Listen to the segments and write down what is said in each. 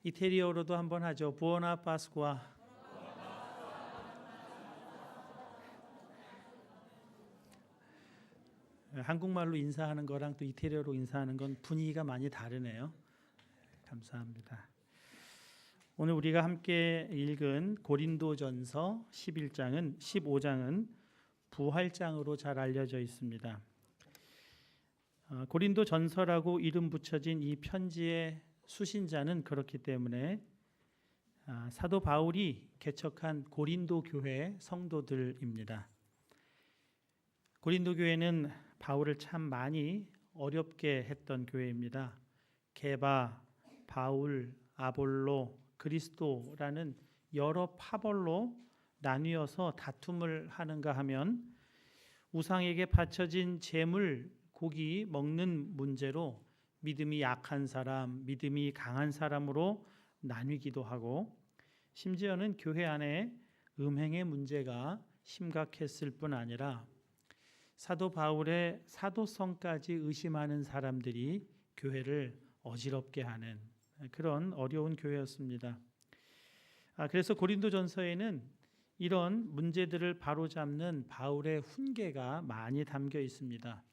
이태리어로도 한번 하죠. 부오나 파스쿠아. 한국말로 인사하는 거랑 또 이태리어로 인사하는 건 분위기가 많이 다르네요. 감사합니다. 오늘 우리가 함께 읽은 고린도전서 15장은 부활장으로 잘 알려져 있습니다. 고린도전서라고 이름 붙여진 이 편지의 수신자는 그렇기 때문에 사도 바울이 개척한 고린도 교회 성도들입니다. 고린도 교회는 바울을 참 많이 어렵게 했던 교회입니다. 게바, 바울, 아볼로, 그리스도라는 여러 파벌로 나뉘어서 다툼을 하는가 하면 우상에게 바쳐진 제물, 고기 먹는 문제로 믿음이 약한 사람, 믿음이 강한 사람으로 나뉘기도 하고, 심지어는 교회 안에 음행의 문제가 심각했을 뿐 아니라 사도 바울의 사도성까지 의심하는 사람들이 교회를 어지럽게 하는 그런 어려운 교회였습니다. 그래서 고린도전서에는 이런 문제들을 바로잡는 바울의 훈계가 많이 담겨 있습니다.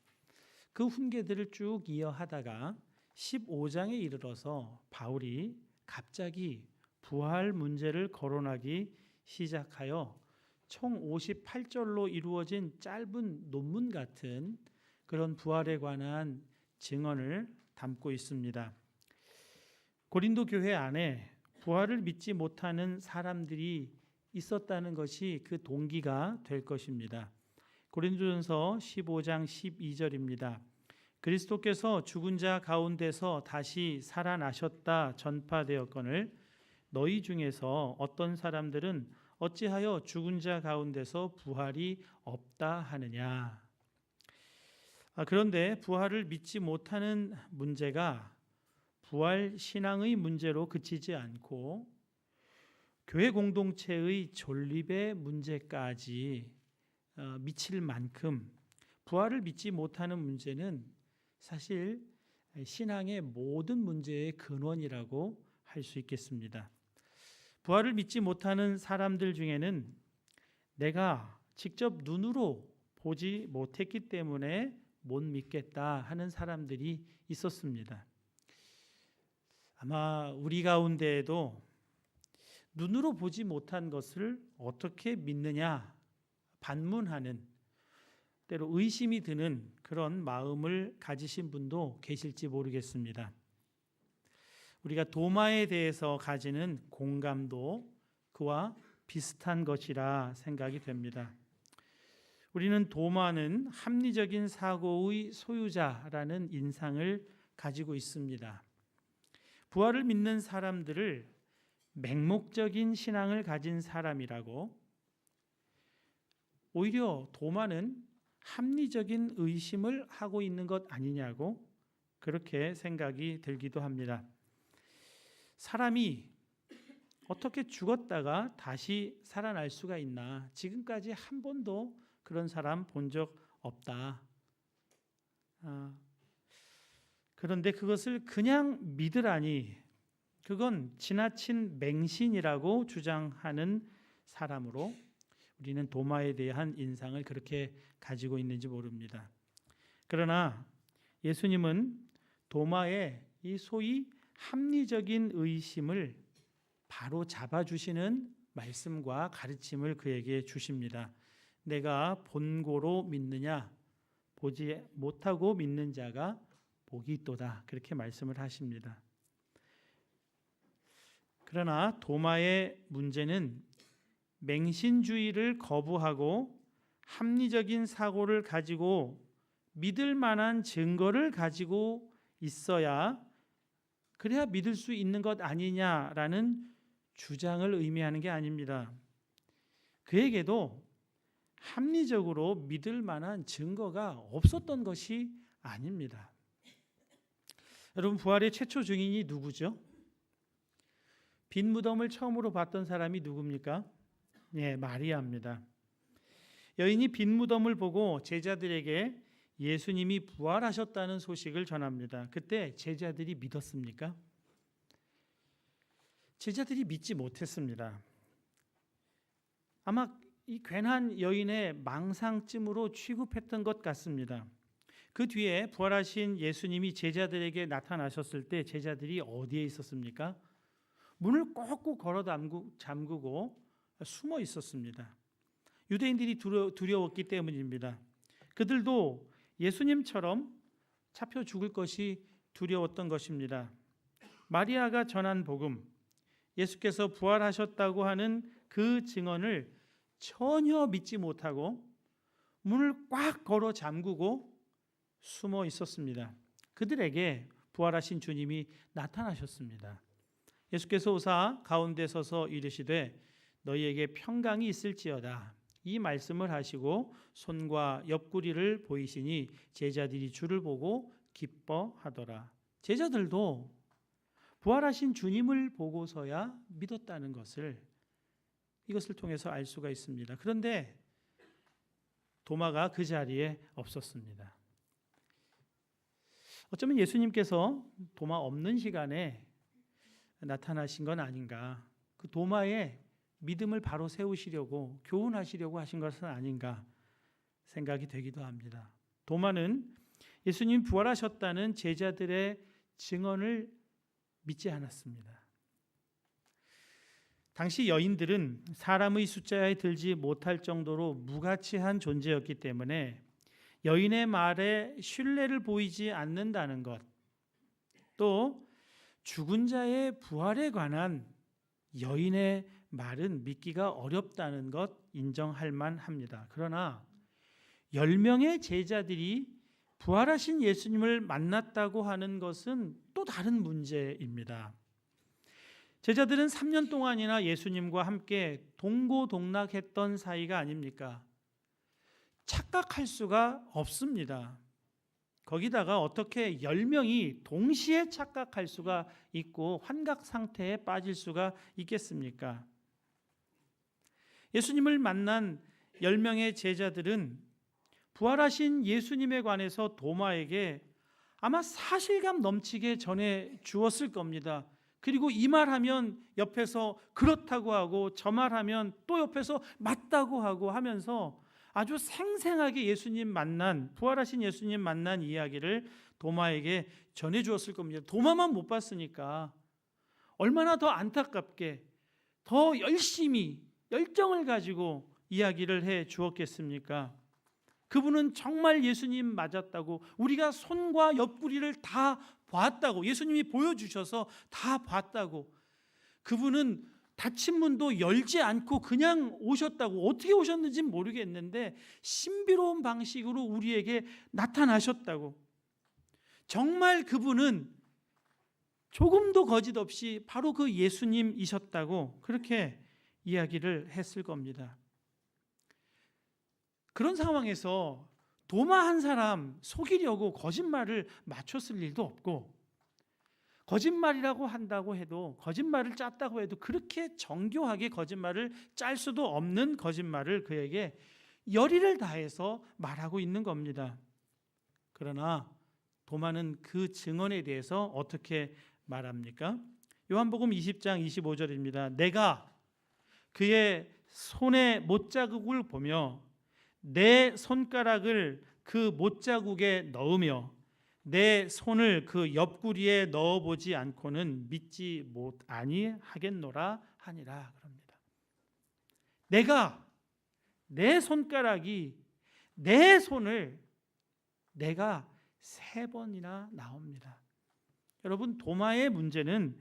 그 훈계들을 쭉 이어하다가 15장에 이르러서 바울이 갑자기 부활 문제를 거론하기 시작하여 총 58절로 이루어진 짧은 논문 같은 그런 부활에 관한 증언을 담고 있습니다. 고린도 교회 안에 부활을 믿지 못하는 사람들이 있었다는 것이 그 동기가 될 것입니다. 고린도전서 15장 12절입니다. 그리스도께서 죽은 자 가운데서 다시 살아나셨다 전파되었거늘 너희 중에서 어떤 사람들은 어찌하여 죽은 자 가운데서 부활이 없다 하느냐. 그런데 부활을 믿지 못하는 문제가 부활 신앙의 문제로 그치지 않고 교회 공동체의 존립의 문제까지 미칠 만큼 부활을 믿지 못하는 문제는 사실 신앙의 모든 문제의 근원이라고 할 수 있겠습니다. 부활을 믿지 못하는 사람들 중에는 내가 직접 눈으로 보지 못했기 때문에 못 믿겠다 하는 사람들이 있었습니다. 아마 우리 가운데에도 눈으로 보지 못한 것을 어떻게 믿느냐 반문하는, 때로 의심이 드는 그런 마음을 가지신 분도 계실지 모르겠습니다. 우리가 도마에 대해서 가지는 공감도 그와 비슷한 것이라 생각이 됩니다. 우리는 도마는 합리적인 사고의 소유자라는 인상을 가지고 있습니다. 부활을 믿는 사람들을 맹목적인 신앙을 가진 사람이라고, 오히려 도마는 합리적인 의심을 하고 있는 것 아니냐고 그렇게 생각이 들기도 합니다. 사람이 어떻게 죽었다가 다시 살아날 수가 있나? 지금까지 한 번도 그런 사람 본 적 없다. 그런데 그것을 그냥 믿으라니 그건 지나친 맹신이라고 주장하는 사람으로 우리는 도마에 대한 인상을 그렇게 가지고 있는지 모릅니다. 그러나 예수님은 도마의 이 소위 합리적인 의심을 바로 잡아주시는 말씀과 가르침을 그에게 주십니다. 내가 본고로 믿느냐? 보지 못하고 믿는 자가 복이 있도다. 그렇게 말씀을 하십니다. 그러나 도마의 문제는 맹신주의를 거부하고 합리적인 사고를 가지고 믿을 만한 증거를 가지고 있어야 그래야 믿을 수 있는 것 아니냐라는 주장을 의미하는 게 아닙니다. 그에게도 합리적으로 믿을 만한 증거가 없었던 것이 아닙니다. 여러분, 부활의 최초 증인이 누구죠? 빈 무덤을 처음으로 봤던 사람이 누굽니까? 마리아입니다. 여인이 빈 무덤을 보고 제자들에게 예수님이 부활하셨다는 소식을 전합니다. 그때 제자들이 믿었습니까? 제자들이 믿지 못했습니다. 아마 이 괜한 여인의 망상쯤으로 취급했던 것 같습니다. 그 뒤에 부활하신 예수님이 제자들에게 나타나셨을 때 제자들이 어디에 있었습니까? 문을 꼭꼭 걸어 잠그고 숨어 있었습니다. 유대인들이 두려웠기 때문입니다. 그들도 예수님처럼 잡혀 죽을 것이 두려웠던 것입니다. 마리아가 전한 복음, 예수께서 부활하셨다고 하는 그 증언을 전혀 믿지 못하고 문을 꽉 걸어 잠그고 숨어 있었습니다. 그들에게 부활하신 주님이 나타나셨습니다. 예수께서 오사 가운데 서서 이르시되 너희에게 평강이 있을지어다. 이 말씀을 하시고 손과 옆구리를 보이시니 제자들이 주를 보고 기뻐하더라. 제자들도 부활하신 주님을 보고서야 믿었다는 것을 이것을 통해서 알 수가 있습니다. 그런데 도마가 그 자리에 없었습니다. 어쩌면 예수님께서 도마 없는 시간에 나타나신 건 아닌가, 그 도마의 믿음을 바로 세우시려고 교훈하시려고 하신 것은 아닌가 생각이 되기도 합니다. 도마는 예수님 부활하셨다는 제자들의 증언을 믿지 않았습니다. 당시 여인들은 사람의 숫자에 들지 못할 정도로 무가치한 존재였기 때문에 여인의 말에 신뢰를 보이지 않는다는 것, 또 죽은 자의 부활에 관한 여인의 말은 믿기가 어렵다는 것 인정할 만합니다. 그러나 10명의 제자들이 부활하신 예수님을 만났다고 하는 것은 또 다른 문제입니다. 제자들은 3년 동안이나 예수님과 함께 동고동락했던 사이가 아닙니까? 착각할 수가 없습니다. 거기다가 어떻게 10명이 동시에 착각할 수가 있고 환각 상태에 빠질 수가 있겠습니까? 예수님을 만난 10명의 제자들은 부활하신 예수님에 관해서 도마에게 아마 사실감 넘치게 전해 주었을 겁니다. 그리고 이 말하면 옆에서 그렇다고 하고 저 말하면 또 옆에서 맞다고 하고 하면서 아주 생생하게 예수님 만난, 부활하신 예수님 만난 이야기를 도마에게 전해 주었을 겁니다. 도마만 못 봤으니까 얼마나 더 안타깝게 더 열심히 열정을 가지고 이야기를 해 주었겠습니까? 그분은 정말 예수님 맞았다고, 우리가 손과 옆구리를 다 봤다고, 예수님이 보여주셔서 다 봤다고, 그분은 닫힌 문도 열지 않고 그냥 오셨다고, 어떻게 오셨는지는 모르겠는데 신비로운 방식으로 우리에게 나타나셨다고, 정말 그분은 조금도 거짓 없이 바로 그 예수님이셨다고 그렇게 이야기를 했을 겁니다. 그런 상황에서 도마 한 사람 속이려고 거짓말을 맞췄을 일도 없고, 거짓말이라고 한다고 해도, 거짓말을 짰다고 해도 그렇게 정교하게 거짓말을 짤 수도 없는 거짓말을 그에게 열의를 다해서 말하고 있는 겁니다. 그러나 도마는 그 증언에 대해서 어떻게 말합니까? 요한복음 20장 25절입니다. 내가 그의 손에 못자국을 보며 내 손가락을 그 못자국에 넣으며 내 손을 그 옆구리에 넣어보지 않고는 믿지 아니하겠노라 하니라 그럽니다. 내가 내 손가락이 내 손을 내가 3번이나 나옵니다. 여러분, 도마의 문제는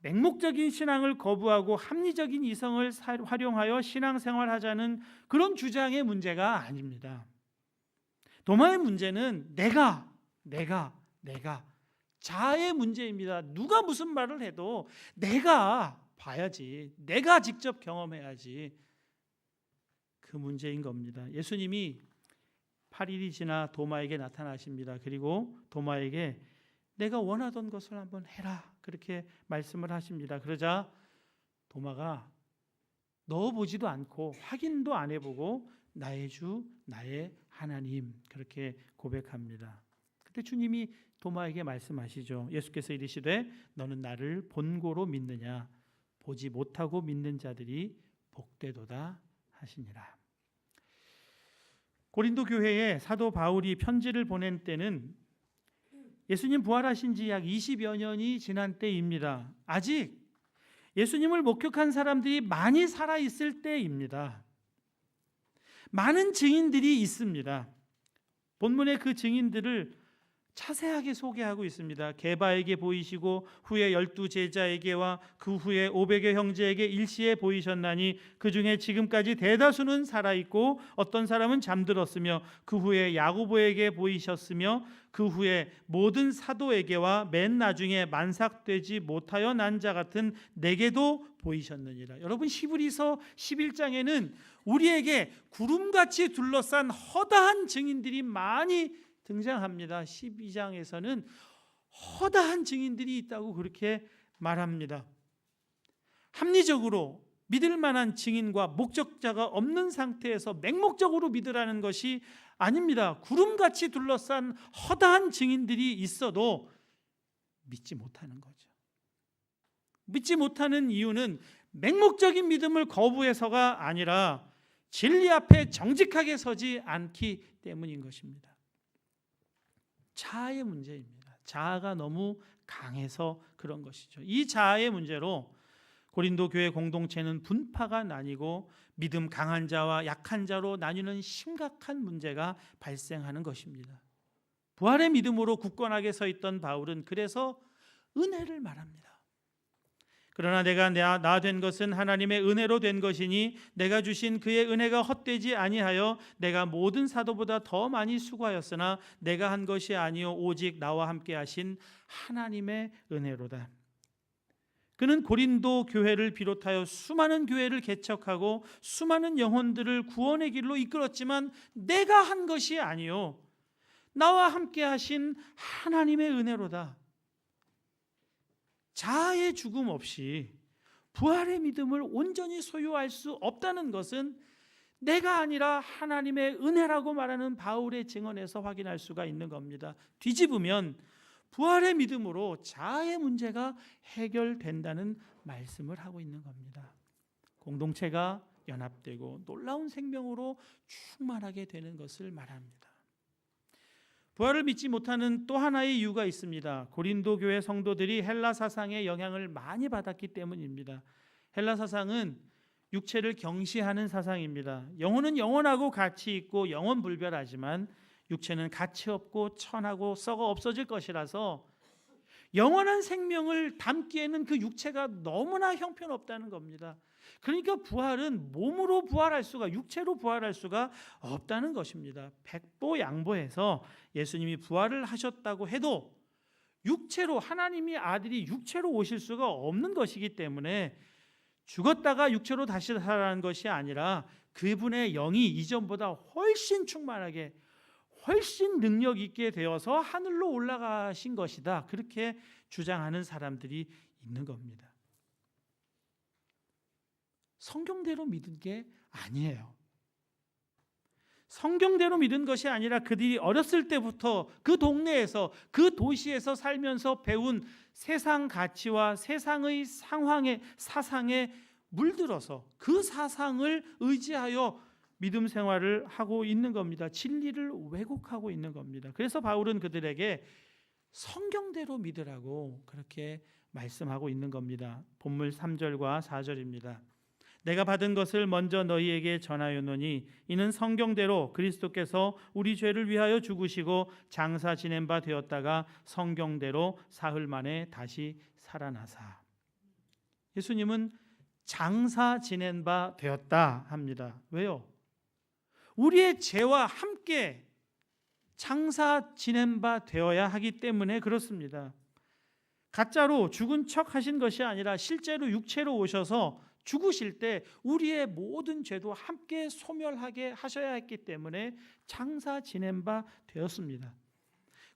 맹목적인 신앙을 거부하고 합리적인 이성을 활용하여 신앙생활하자는 그런 주장의 문제가 아닙니다. 도마의 문제는 내가 자아의 문제입니다. 누가 무슨 말을 해도 내가 봐야지, 내가 직접 경험해야지, 그 문제인 겁니다. 예수님이 8일이 지나 도마에게 나타나십니다. 그리고 도마에게 내가 원하던 것을 한번 해라, 그렇게 말씀을 하십니다. 그러자 도마가 넣어보지도 않고 확인도 안 해보고 나의 주 나의 하나님, 그렇게 고백합니다. 그때 주님이 도마에게 말씀하시죠. 예수께서 이르시되 너는 나를 본고로 믿느냐? 보지 못하고 믿는 자들이 복되도다 하시니라. 고린도 교회에 사도 바울이 편지를 보낸 때는 예수님 부활하신 지 약 20여 년이 지난 때입니다. 아직 예수님을 목격한 사람들이 많이 살아있을 때입니다. 많은 증인들이 있습니다. 본문의 그 증인들을 자세하게 소개하고 있습니다. 게바에게 보이시고 후에 12 제자에게와 그 후에 500여 형제에게 일시에 보이셨나니 그 중에 지금까지 대다수는 살아있고 어떤 사람은 잠들었으며 그 후에 야고보에게 보이셨으며 그 후에 모든 사도에게와 맨 나중에 만삭되지 못하여 난 자 같은 내게도 보이셨느니라. 여러분, 히브리서 11장에는 우리에게 구름같이 둘러싼 허다한 증인들이 많이 등장합니다. 12장에서는 허다한 증인들이 있다고 그렇게 말합니다. 합리적으로 믿을 만한 증인과 목적자가 없는 상태에서 맹목적으로 믿으라는 것이 아닙니다. 구름같이 둘러싼 허다한 증인들이 있어도 믿지 못하는 거죠. 믿지 못하는 이유는 맹목적인 믿음을 거부해서가 아니라 진리 앞에 정직하게 서지 않기 때문인 것입니다. 자아의 문제입니다. 자아가 너무 강해서 그런 것이죠. 이 자아의 문제로 고린도 교회 공동체는 분파가 나뉘고 믿음 강한 자와 약한 자로 나뉘는 심각한 문제가 발생하는 것입니다. 부활의 믿음으로 굳건하게 서 있던 바울은 그래서 은혜를 말합니다. 그러나 내가 나 된 것은 하나님의 은혜로 된 것이니 내가 주신 그의 은혜가 헛되지 아니하여 내가 모든 사도보다 더 많이 수고하였으나 내가 한 것이 아니요 오직 나와 함께 하신 하나님의 은혜로다. 그는 고린도 교회를 비롯하여 수많은 교회를 개척하고 수많은 영혼들을 구원의 길로 이끌었지만 내가 한 것이 아니요 나와 함께 하신 하나님의 은혜로다. 자아의 죽음 없이 부활의 믿음을 온전히 소유할 수 없다는 것은 내가 아니라 하나님의 은혜라고 말하는 바울의 증언에서 확인할 수가 있는 겁니다. 뒤집으면 부활의 믿음으로 자아의 문제가 해결된다는 말씀을 하고 있는 겁니다. 공동체가 연합되고 놀라운 생명으로 충만하게 되는 것을 말합니다. 부활을 믿지 못하는 또 하나의 이유가 있습니다. 고린도 교회 성도들이 헬라 사상의 영향을 많이 받았기 때문입니다. 헬라 사상은 육체를 경시하는 사상입니다. 영혼은 영원하고 가치 있고 영원불멸하지만 육체는 가치 없고 천하고 썩어 없어질 것이라서 영원한 생명을 담기에는 그 육체가 너무나 형편없다는 겁니다. 그러니까 부활은 몸으로 부활할 수가, 육체로 부활할 수가 없다는 것입니다. 백보양보해서 예수님이 부활을 하셨다고 해도 육체로, 하나님이 아들이 육체로 오실 수가 없는 것이기 때문에 죽었다가 육체로 다시 살아나는 것이 아니라 그분의 영이 이전보다 훨씬 충만하게, 훨씬 능력 있게 되어서 하늘로 올라가신 것이다. 그렇게 주장하는 사람들이 있는 겁니다. 성경대로 믿은 게 아니에요. 성경대로 믿은 것이 아니라 그들이 어렸을 때부터 그 동네에서, 그 도시에서 살면서 배운 세상 가치와 세상의 사상에 물들어서 그 사상을 의지하여 믿음 생활을 하고 있는 겁니다. 진리를 왜곡하고 있는 겁니다. 그래서 바울은 그들에게 성경대로 믿으라고 그렇게 말씀하고 있는 겁니다. 본문 3절과 4절입니다. 내가 받은 것을 먼저 너희에게 전하였노니 이는 성경대로 그리스도께서 우리 죄를 위하여 죽으시고 장사 지낸 바 되었다가 성경대로 사흘 만에 다시 살아나사. 예수님은 장사 지낸 바 되었다 합니다. 왜요? 우리의 죄와 함께 장사 지낸 바 되어야 하기 때문에 그렇습니다. 가짜로 죽은 척 하신 것이 아니라 실제로 육체로 오셔서 죽으실 때 우리의 모든 죄도 함께 소멸하게 하셔야 했기 때문에 장사 지낸 바 되었습니다.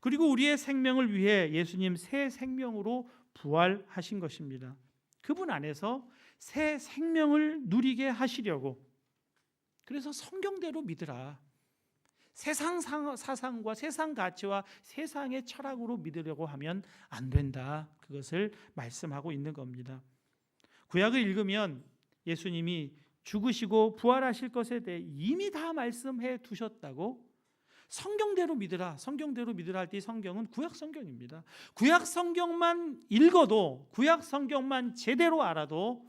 그리고 우리의 생명을 위해 예수님 새 생명으로 부활하신 것입니다. 그분 안에서 새 생명을 누리게 하시려고. 그래서 성경대로 믿으라. 세상 사상과 세상 가치와 세상의 철학으로 믿으려고 하면 안 된다. 그것을 말씀하고 있는 겁니다. 구약을 읽으면 예수님이 죽으시고 부활하실 것에 대해 이미 다 말씀해 두셨다고 성경대로 믿으라, 성경대로 믿으라 할 때 성경은 구약 성경입니다. 구약 성경만 읽어도, 구약 성경만 제대로 알아도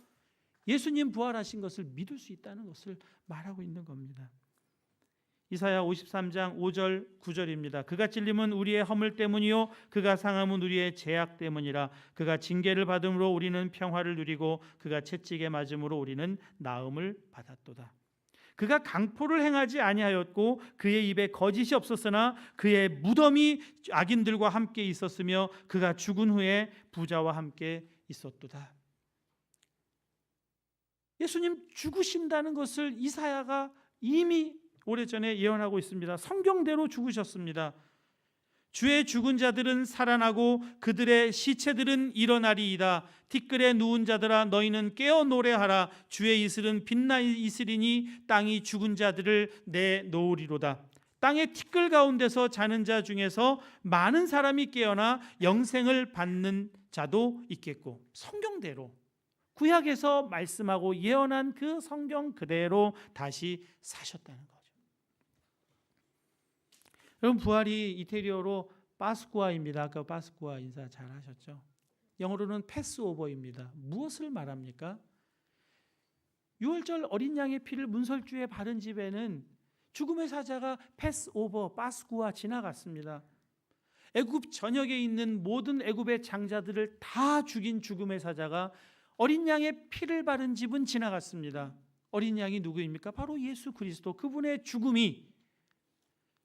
예수님 부활하신 것을 믿을 수 있다는 것을 말하고 있는 겁니다. 이사야 53장 5절 9절입니다. 그가 찔림은 우리의 허물 때문이요 그가 상함은 우리의 죄악 때문이라. 그가 징계를 받음으로 우리는 평화를 누리고 그가 채찍에 맞음으로 우리는 나음을 받았도다. 그가 강포를 행하지 아니하였고 그의 입에 거짓이 없었으나 그의 무덤이 악인들과 함께 있었으며 그가 죽은 후에 부자와 함께 있었도다. 예수님 죽으신다는 것을 이사야가 이미 오래전에 예언하고 있습니다. 성경대로 죽으셨습니다. 주의 죽은 자들은 살아나고 그들의 시체들은 일어나리이다. 티끌에 누운 자들아 너희는 깨어 노래하라. 주의 이슬은 빛나 있으리니 땅이 죽은 자들을 내놓으리로다. 땅의 티끌 가운데서 자는 자 중에서 많은 사람이 깨어나 영생을 받는 자도 있겠고, 성경대로 구약에서 말씀하고 예언한 그 성경 그대로 다시 사셨다는 거죠. 여러분, 부활이 이태리어로 파스쿠아입니다. 아까 파스쿠아 인사 잘 하셨죠? 영어로는 패스오버입니다. 무엇을 말합니까? 유월절 어린 양의 피를 문설주에 바른 집에는 죽음의 사자가 패스오버, 파스쿠아 지나갔습니다. 애굽 전역에 있는 모든 애굽의 장자들을 다 죽인 죽음의 사자가 어린 양의 피를 바른 집은 지나갔습니다. 어린 양이 누구입니까? 바로 예수 그리스도. 그분의 죽음이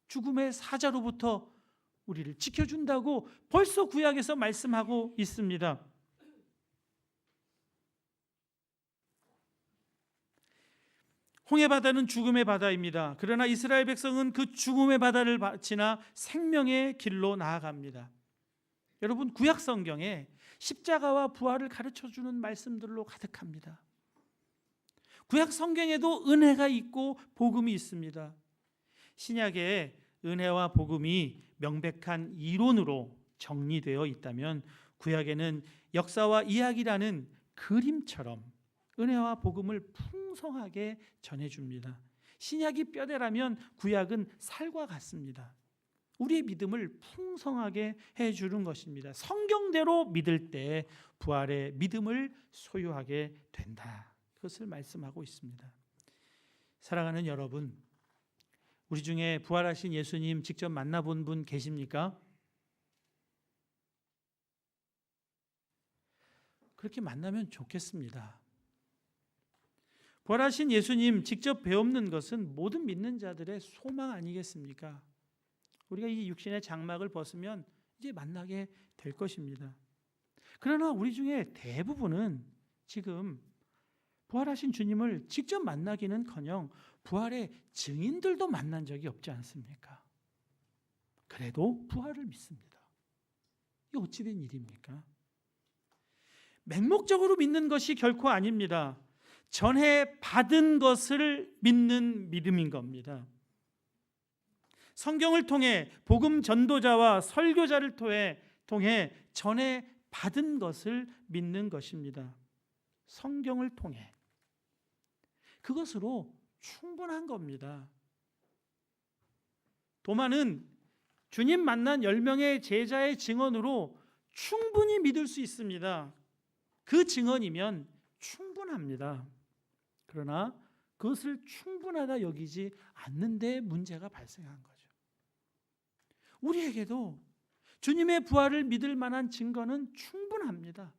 죽음의 사자로부터 우리를 지켜준다고 벌써 구약에서 말씀하고 있습니다. 홍해바다는 죽음의 바다입니다. 그러나 이스라엘 백성은 그 죽음의 바다를 지나 생명의 길로 나아갑니다. 여러분, 구약 성경에 십자가와 부활을 가르쳐주는 말씀들로 가득합니다. 구약 성경에도 은혜가 있고 복음이 있습니다. 신약에 은혜와 복음이 명백한 이론으로 정리되어 있다면 구약에는 역사와 이야기라는 그림처럼 은혜와 복음을 풍성하게 전해줍니다. 신약이 뼈대라면 구약은 살과 같습니다. 우리의 믿음을 풍성하게 해주는 것입니다. 성경대로 믿을 때 부활의 믿음을 소유하게 된다. 그것을 말씀하고 있습니다. 사랑하는 여러분, 우리 중에 부활하신 예수님 직접 만나본 분 계십니까? 그렇게 만나면 좋겠습니다. 부활하신 예수님 직접 배우는 것은 모든 믿는 자들의 소망 아니겠습니까? 우리가 이 육신의 장막을 벗으면 이제 만나게 될 것입니다. 그러나 우리 중에 대부분은 지금 부활하신 주님을 직접 만나기는커녕 부활의 증인들도 만난 적이 없지 않습니까? 그래도 부활을 믿습니다. 이게 어찌된 일입니까? 맹목적으로 믿는 것이 결코 아닙니다. 전해 받은 것을 믿는 믿음인 겁니다. 성경을 통해 복음 전도자와 설교자를 통해 전해 받은 것을 믿는 것입니다. 성경을 통해 그것으로 충분한 겁니다. 도마는 주님 만난 10명의 제자의 증언으로 충분히 믿을 수 있습니다. 그 증언이면 충분합니다. 그러나 그것을 충분하다 여기지 않는 데 문제가 발생한 거죠. 우리에게도 주님의 부활을 믿을 만한 증거는 충분합니다.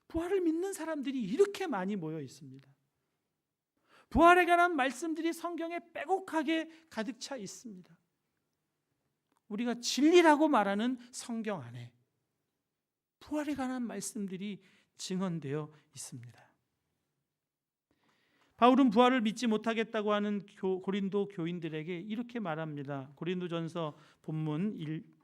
부활을 믿는 사람들이 이렇게 많이 모여 있습니다. 부활에 관한 말씀들이 성경에 빼곡하게 가득 차 있습니다. 우리가 진리라고 말하는 성경 안에 부활에 관한 말씀들이 증언되어 있습니다. 바울은 부활을 믿지 못하겠다고 하는 고린도 교인들에게 이렇게 말합니다. 고린도전서 본문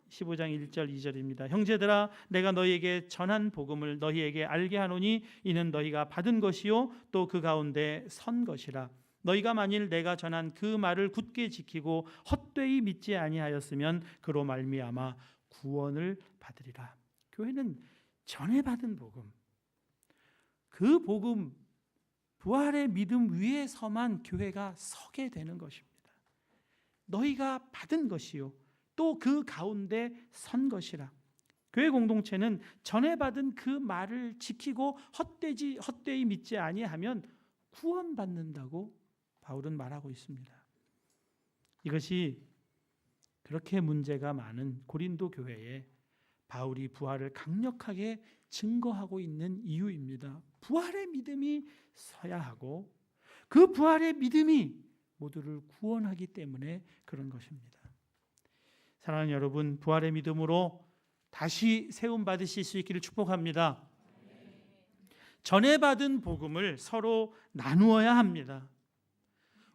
15장 1절 2절입니다. 형제들아, 내가 너희에게 전한 복음을 너희에게 알게 하노니 이는 너희가 받은 것이요 또 그 가운데 선 것이라. 너희가 만일 내가 전한 그 말을 굳게 지키고 헛되이 믿지 아니하였으면 그로 말미암아 구원을 받으리라. 교회는 전에 받은 복음, 그 복음, 부활의 믿음 위에서만 교회가 서게 되는 것입니다. 너희가 받은 것이요 또 그 가운데 선 것이라. 교회 공동체는 전에 받은 그 말을 지키고 헛되이 믿지 아니하면 구원받는다고 바울은 말하고 있습니다. 이것이 그렇게 문제가 많은 고린도 교회에 바울이 부활을 강력하게 증거하고 있는 이유입니다. 부활의 믿음이 서야 하고 그 부활의 믿음이 모두를 구원하기 때문에 그런 것입니다. 사랑하는 여러분, 부활의 믿음으로 다시 세움 받으실 수 있기를 축복합니다. 전에 받은 복음을 서로 나누어야 합니다.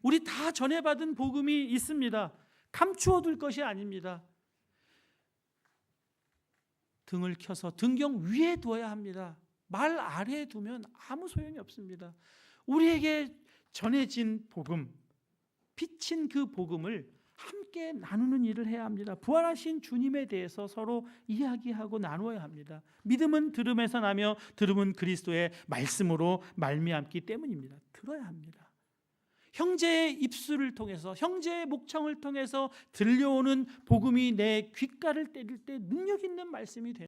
우리 다 전에 받은 복음이 있습니다. 감추어 둘 것이 아닙니다. 등을 켜서 등경 위에 두어야 합니다. 말 아래에 두면 아무 소용이 없습니다. 우리에게 전해진 복음, 비친 그 복음을 함께 나누는 일을 해야 합니다. 부활하신 주님에 대해서 서로 이야기하고 나누어야 합니다. 믿음은 들음에서 나며 들음은 그리스도의 말씀으로 말미암기 때문입니다. 들어야 합니다. 형제의 입술을 통해서, 형제의 목청을 통해서 들려오는 복음이 내 귓가를 때릴 때 능력 있는 말씀이 됩니다.